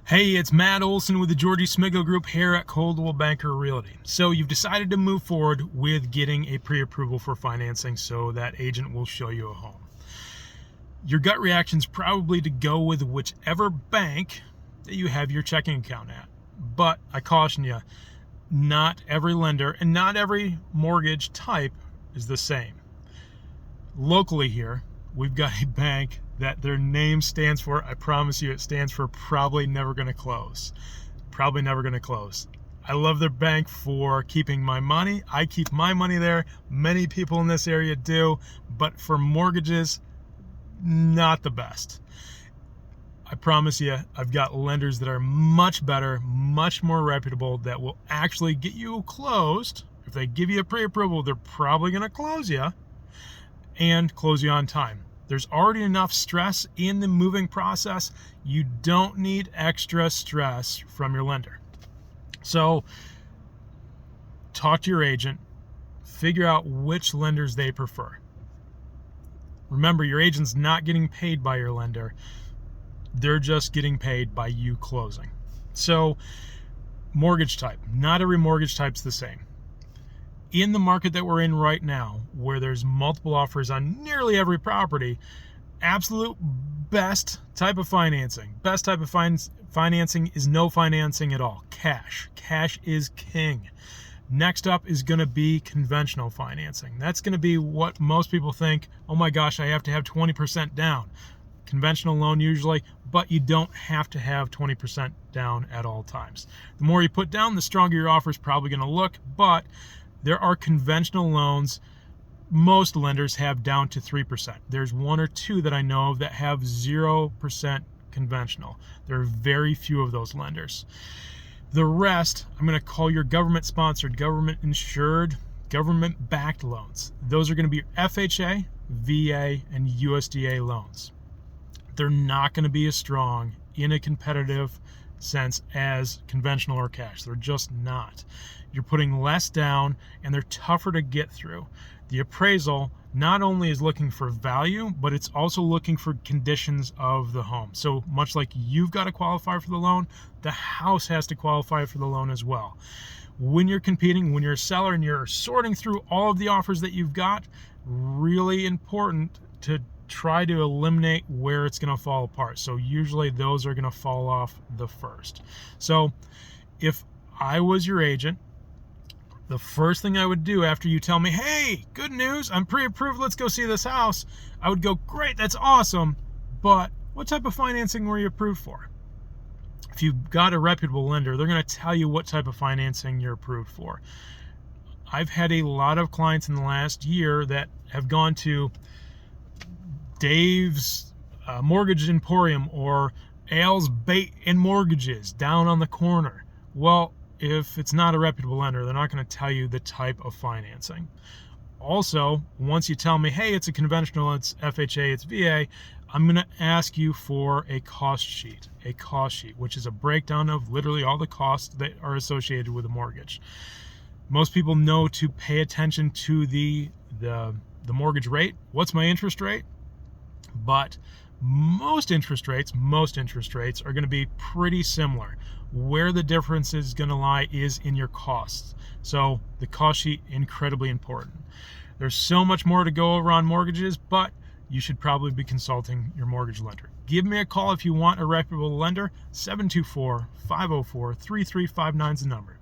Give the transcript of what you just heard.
Hey, it's Matt Olson with the Georgie Smigel Group here at Coldwell Banker Realty. So you've decided to move forward with getting a pre-approval for financing so that agent will show you a home. Your gut reaction is probably to go with whichever bank that you have your checking account at. But I caution you, not every lender and not every mortgage type is the same. Locally here, we've got a bank that their name stands for, I promise you, it stands for probably never going to close. Probably never going to close. I love their bank for keeping my money. I keep my money there. Many people in this area do, but for mortgages, not the best. I promise you, I've got lenders that are much better, much more reputable, that will actually get you closed. If they give you a pre-approval, they're probably going to close you and close you on time. There's already enough stress in the moving process. You don't need extra stress from your lender. So talk to your agent, figure out which lenders they prefer. Remember, your agent's not getting paid by your lender. They're just getting paid by you closing. So mortgage type, not every mortgage type's the same. In the market that we're in right now, where there's multiple offers on nearly every property, absolute best type of financing. Best type of financing is no financing at all. Cash. Cash is king. Next up is going to be conventional financing. That's going to be what most people think, oh my gosh, I have to have 20% down. Conventional loan usually, but you don't have to have 20% down at all times. The more you put down, the stronger your offer is probably going to look, but there are conventional loans most lenders have down to 3%. There's one or two that I know of that have 0% conventional. There are very few of those lenders. The rest, I'm going to call your government-sponsored, government-insured, government-backed loans. Those are going to be FHA, VA, and USDA loans. They're not going to be as strong in a competitive sense as conventional or cash. They're just not. You're putting less down and they're tougher to get through. The appraisal not only is looking for value, but it's also looking for conditions of the home. So much like you've got to qualify for the loan, the house has to qualify for the loan as well. When you're competing, when you're a seller and you're sorting through all of the offers that you've got, really important to try to eliminate where it's going to fall apart. So usually those are going to fall off the first. So if I was your agent, the first thing I would do after you tell me, hey, good news, I'm pre-approved, let's go see this house, I would go, great, that's awesome, but what type of financing were you approved for? If you've got a reputable lender, they're going to tell you what type of financing you're approved for. I've had a lot of clients in the last year that have gone to Dave's Mortgage Emporium or Al's Bait and Mortgages down on the corner. Well, if it's not a reputable lender, they're not going to tell you the type of financing. Also, once you tell me, hey, it's a conventional, it's FHA, it's VA, I'm going to ask you for a cost sheet, which is a breakdown of literally all the costs that are associated with a mortgage. Most people know to pay attention to the mortgage rate. What's my interest rate? But most interest rates are going to be pretty similar. Where the difference is going to lie is in your costs. So the cost sheet, incredibly important. There's so much more to go over on mortgages, but you should probably be consulting your mortgage lender. Give me a call if you want a reputable lender. 724-504-3359 is the number.